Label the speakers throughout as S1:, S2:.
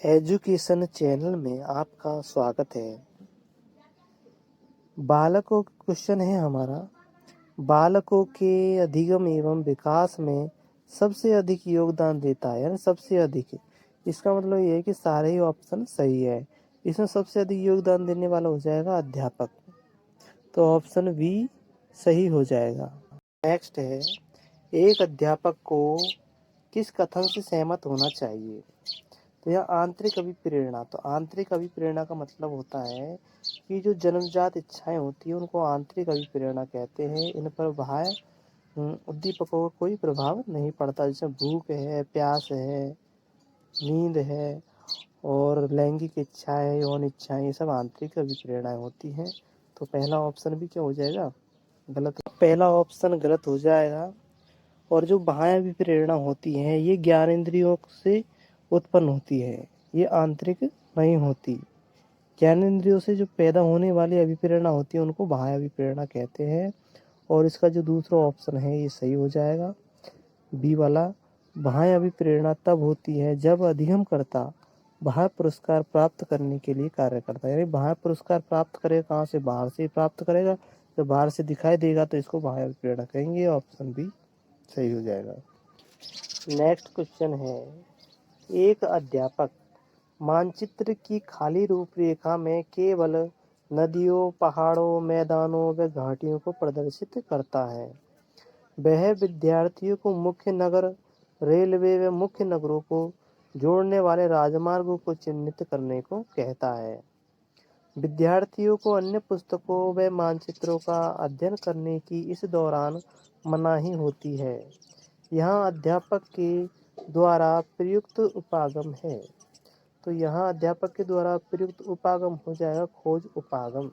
S1: Education channel में आपका स्वागत है। बालकों क्वेश्चन है हमारा, बालकों के अधिगम एवं विकास में सबसे अधिक योगदान देता है, यानी सबसे अधिक। इसका मतलब ये है कि सारे ही ऑप्शन सही है। इसमें सबसे अधिक योगदान देने वाला हो जाएगा अध्यापक, तो ऑप्शन बी सही हो जाएगा। नेक्स्ट है, एक अध्यापक को किस कथन से सहमत होना चाहिए? तो यह आंतरिक अभिप्रेरणा। तो आंतरिक अभिप्रेरणा का मतलब होता है कि जो जन्मजात इच्छाएं होती है उनको आंतरिक अभिप्रेरणा कहते हैं। इन पर बाह्य उद्दीपकों का कोई प्रभाव नहीं पड़ता, जैसे भूख है, प्यास है, नींद है और लैंगिक इच्छाएं, यौन इच्छाएं, ये सब आंतरिक अभिप्रेरणाएं होती हैं। तो पहला ऑप्शन भी क्या हो जाएगा? गलत। पहला ऑप्शन गलत हो जाएगा। और जो बाह्य अभिप्रेरणा होती है ये ज्ञानेंद्रियों से उत्पन्न होती है, ये आंतरिक नहीं होती। ज्ञानेंद्रियों से जो पैदा होने वाली अभिप्रेरणा होती है उनको बाह्य अभिप्रेरणा कहते हैं। और इसका जो दूसरा ऑप्शन है ये सही हो जाएगा, बी वाला। बाह्य अभिप्रेरणा तब होती है जब अधिगम करता बाह्य पुरस्कार प्राप्त करने के लिए कार्य करता है, यानी बाह्य पुरस्कार प्राप्त करेगा कहाँ से? बाहर से प्राप्त करेगा। जब बाहर से दिखाई देगा तो इसको बाह्य अभिप्रेरणा कहेंगे। ऑप्शन बी सही हो जाएगा। नेक्स्ट क्वेश्चन है, एक अध्यापक मानचित्र की खाली रूपरेखा में केवल नदियों, पहाड़ों, मैदानों व घाटियों को प्रदर्शित करता है। वह विद्यार्थियों को मुख्य नगर, रेलवे व मुख्य नगरों को जोड़ने वाले राजमार्गों को चिन्हित करने को कहता है। विद्यार्थियों को अन्य पुस्तकों व मानचित्रों का अध्ययन करने की इस दौरान मनाही होती है। यहाँ अध्यापक के द्वारा प्रयुक्त उपागम है। तो यहाँ अध्यापक के द्वारा प्रयुक्त उपागम हो जाएगा खोज उपागम,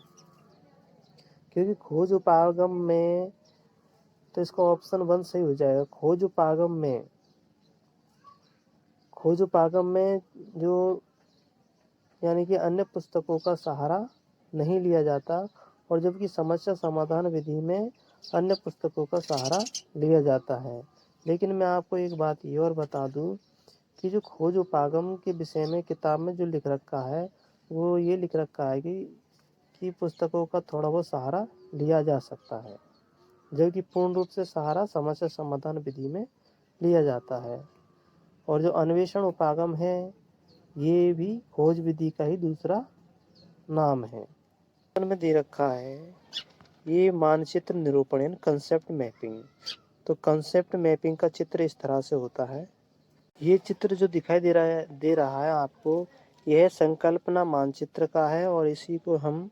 S1: क्योंकि खोज उपागम में, तो इसका ऑप्शन 1 सही हो जाएगा। खोज उपागम में जो यानी कि अन्य पुस्तकों का सहारा नहीं लिया जाता, और जबकि समस्या समाधान विधि में अन्य पुस्तकों का सहारा लिया जाता है। लेकिन मैं आपको एक बात ये और बता दूं कि जो खोज उपागम के विषय में किताब में जो लिख रखा है वो ये लिख रखा है कि पुस्तकों का थोड़ा बहुत सहारा लिया जा सकता है, जबकि पूर्ण रूप से सहारा समस्या समाधान विधि में लिया जाता है। और जो अन्वेषण उपागम है ये भी खोज विधि का ही दूसरा नाम है। में दे रखा है ये मानचित्र निरूपण यानी कंसेप्ट मैपिंग। तो कंसेप्ट मैपिंग का चित्र इस तरह से होता है। ये चित्र जो दिखाई दे रहा है आपको, यह संकल्पना मानचित्र का है और इसी को हम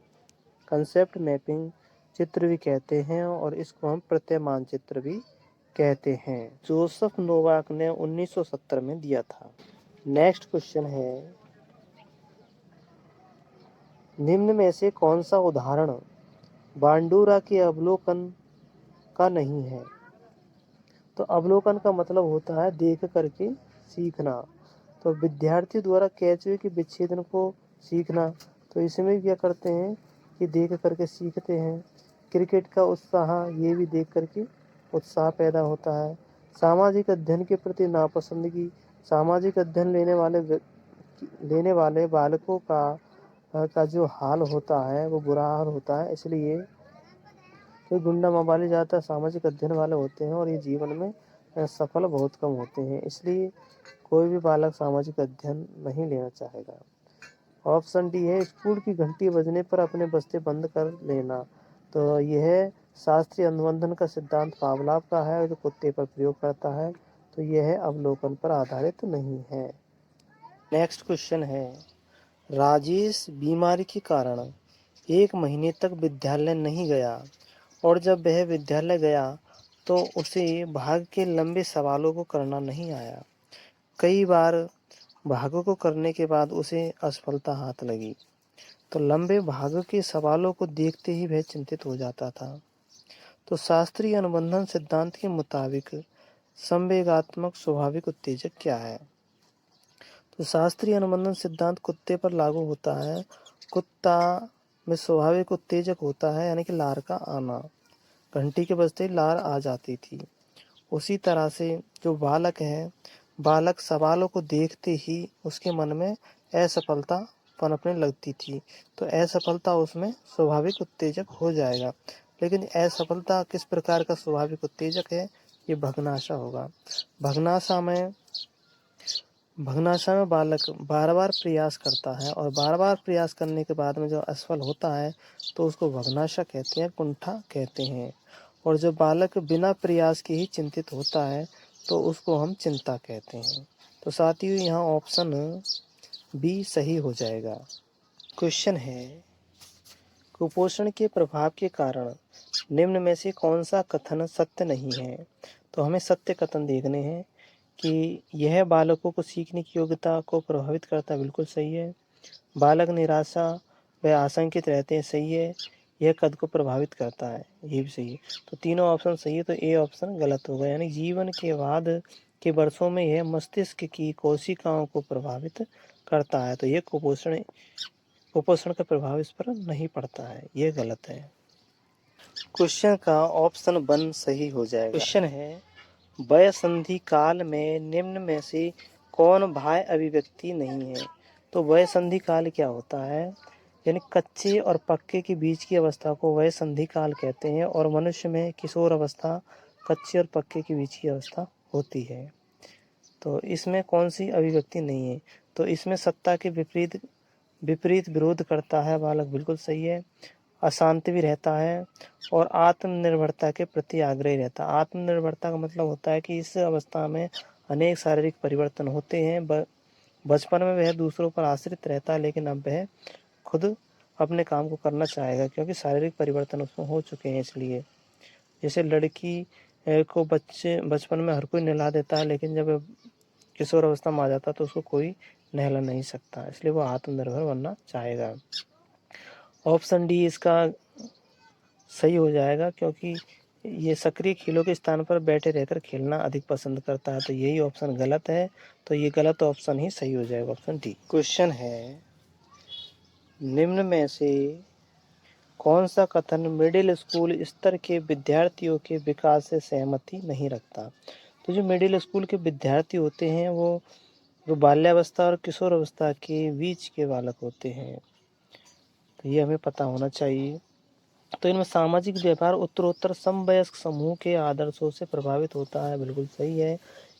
S1: कंसेप्ट मैपिंग चित्र भी कहते हैं और इसको हम प्रत्यय मानचित्र भी कहते हैं। जोसेफ नोवाक ने 1970 में दिया था। नेक्स्ट क्वेश्चन है, निम्न में से कौन सा उदाहरण बांडुरा के अवलोकन का नहीं है? तो अवलोकन का मतलब होता है देख करके सीखना। तो विद्यार्थी द्वारा केंचुए के विच्छेदन को सीखना, तो इसमें क्या करते हैं कि देख करके सीखते हैं। क्रिकेट का उत्साह, ये भी देख करके उत्साह पैदा होता है। सामाजिक अध्ययन के प्रति नापसंदगी, सामाजिक अध्ययन लेने वाले बालकों का जो हाल होता है वो बुरा हाल होता है, इसलिए तो गुंडा मवाली ज़्यादातर सामाजिक अध्ययन वाले होते हैं और ये जीवन में सफल बहुत कम होते हैं, इसलिए कोई भी बालक सामाजिक अध्ययन नहीं लेना चाहेगा। ऑप्शन डी है, स्कूल की घंटी बजने पर अपने बस्ते बंद कर लेना। तो यह शास्त्रीय अनुबंधन का सिद्धांत पावलाव का है जो कुत्ते पर प्रयोग करता है, तो यह अवलोकन पर आधारित नहीं है। नेक्स्ट क्वेश्चन है, राजेश बीमारी के कारण 1 महीने तक विद्यालय नहीं गया और जब वह विद्यालय गया तो उसे भाग के लंबे सवालों को करना नहीं आया। कई बार भागों को करने के बाद उसे असफलता हाथ लगी, तो लंबे भागों के सवालों को देखते ही वह चिंतित हो जाता था। तो शास्त्रीय अनुबंधन सिद्धांत के मुताबिक संवेगात्मक स्वाभाविक उत्तेजक क्या है? तो शास्त्रीय अनुबंधन सिद्धांत कुत्ते पर लागू होता है। कुत्ता में स्वाभाविक उत्तेजक होता है, यानी कि लार का आना। घंटी के बजते ही लार आ जाती थी। उसी तरह से जो बालक है बालक सवालों को देखते ही उसके मन में असफलता पनपने लगती थी, तो असफलता उसमें स्वाभाविक उत्तेजक हो जाएगा। लेकिन असफलता किस प्रकार का स्वाभाविक उत्तेजक है? ये भग्नाशा होगा। भग्नाशा में बालक बार बार प्रयास करता है और बार बार प्रयास करने के बाद में जो असफल होता है तो उसको भग्नाशा कहते हैं, कुंठा कहते हैं। और जो बालक बिना प्रयास के ही चिंतित होता है तो उसको हम चिंता कहते हैं। तो साथियों, यहाँ ऑप्शन बी सही हो जाएगा। क्वेश्चन है, कुपोषण के प्रभाव के कारण निम्न में से कौन सा कथन सत्य नहीं है? तो हमें सत्य कथन देखने हैं कि यह बालकों को सीखने की योग्यता को प्रभावित करता है, बिल्कुल सही है। बालक निराशा व आशंकित रहते हैं, सही है। यह कद को प्रभावित करता है, ये भी सही है। तो तीनों ऑप्शन सही है, तो ए ऑप्शन गलत होगा। यानी जीवन के बाद के वर्षों में यह मस्तिष्क की कोशिकाओं को प्रभावित करता है, तो यह कुपोषण का प्रभाव इस पर नहीं पड़ता है, यह गलत है। क्वेश्चन का ऑप्शन 1 सही हो जाएगा। क्वेश्चन है, वय संधि काल में निम्न में से कौन बाह्य अभिव्यक्ति नहीं है? तो वय संधि काल क्या होता है? यानी कच्चे और पक्के के बीच की अवस्था को वय संधि काल कहते हैं, और मनुष्य में किशोर अवस्था कच्चे और पक्के के बीच की अवस्था होती है। तो इसमें कौन सी अभिव्यक्ति नहीं है? तो इसमें सत्ता के विपरीत विरोध करता है बालक, बिल्कुल सही है। अशांत भी रहता है और आत्मनिर्भरता के प्रति आग्रही रहता है। आत्मनिर्भरता का मतलब होता है कि इस अवस्था में अनेक शारीरिक परिवर्तन होते हैं। बचपन में वह दूसरों पर आश्रित रहता है, लेकिन अब वह खुद अपने काम को करना चाहेगा, क्योंकि शारीरिक परिवर्तन उसमें हो चुके हैं। इसलिए जैसे लड़की को बचपन में हर कोई नहला देता है, लेकिन जब किशोर अवस्था में आ जाता है तो उसको कोई नहला नहीं सकता, इसलिए वो आत्मनिर्भर बनना चाहेगा। ऑप्शन डी इसका सही हो जाएगा, क्योंकि ये सक्रिय खेलों के स्थान पर बैठे रहकर खेलना अधिक पसंद करता है, तो यही ऑप्शन गलत है। तो ये गलत ऑप्शन ही सही हो जाएगा, ऑप्शन डी। क्वेश्चन है, निम्न में से कौन सा कथन मिडिल स्कूल स्तर के विद्यार्थियों के विकास से सहमति नहीं रखता? तो जो मिडिल स्कूल के विद्यार्थी होते हैं वो बाल्यावस्था और किशोर अवस्था के बीच के बालक होते हैं, तो ये हमें पता होना चाहिए। तो इनमें सामाजिक व्यवहार उत्तरोत्तर समवयस्क समूह के आदर्शों से प्रभावित होता है, बिल्कुल सही है।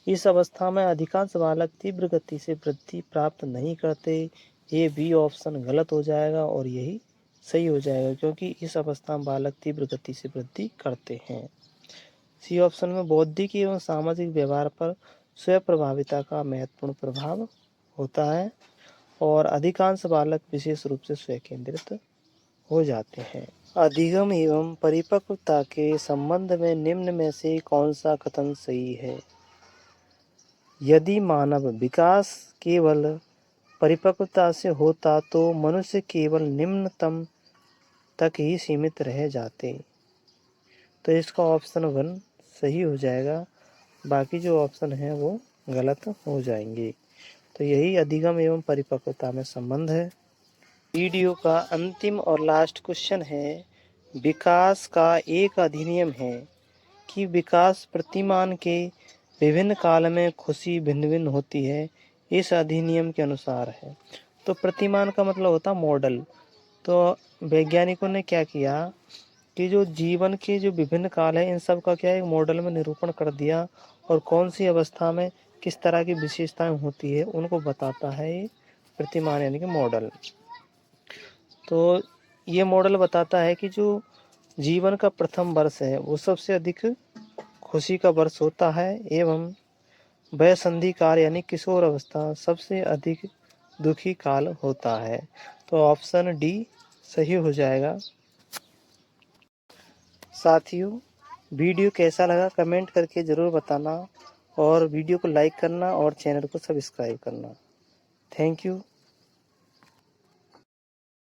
S1: इस अवस्था में अधिकांश बालक तीव्र गति से वृद्धि प्राप्त नहीं करते, ये बी ऑप्शन गलत हो जाएगा और यही सही हो जाएगा, क्योंकि इस अवस्था में बालक तीव्र गति से वृद्धि करते हैं। सी ऑप्शन में बौद्धिक एवं सामाजिक व्यवहार पर स्वयं प्रभाविता का महत्वपूर्ण प्रभाव होता है और अधिकांश बालक विशेष रूप से स्वयं केंद्रित हो जाते हैं। अधिगम एवं परिपक्वता के संबंध में निम्न में से कौन सा कथन सही है? यदि मानव विकास केवल परिपक्वता से होता तो मनुष्य केवल निम्नतम तक ही सीमित रह जाते, तो इसका ऑप्शन 1 सही हो जाएगा। बाकी जो ऑप्शन है वो गलत हो जाएंगे। तो यही अधिगम एवं परिपक्वता में संबंध है। वीडियो का अंतिम और लास्ट क्वेश्चन है, विकास का एक अधिनियम है कि विकास प्रतिमान के विभिन्न काल में खुशी भिन्न भिन्न होती है, इस अधिनियम के अनुसार है। तो प्रतिमान का मतलब होता मॉडल। तो वैज्ञानिकों ने क्या किया कि जो जीवन के जो विभिन्न काल है इन सब का क्या है, एक मॉडल में निरूपण कर दिया, और कौन सी अवस्था में किस तरह की विशेषताएं होती है उनको बताता है ये प्रतिमान, यानी कि मॉडल। तो ये मॉडल बताता है कि जो जीवन का प्रथम वर्ष है वो सबसे अधिक खुशी का वर्ष होता है, एवं वय संधि काल यानी किशोर अवस्था सबसे अधिक दुखी काल होता है। तो ऑप्शन डी सही हो जाएगा। साथियों, वीडियो कैसा लगा कमेंट करके ज़रूर बताना, और वीडियो को लाइक करना और चैनल को सब्सक्राइब करना। Thank you.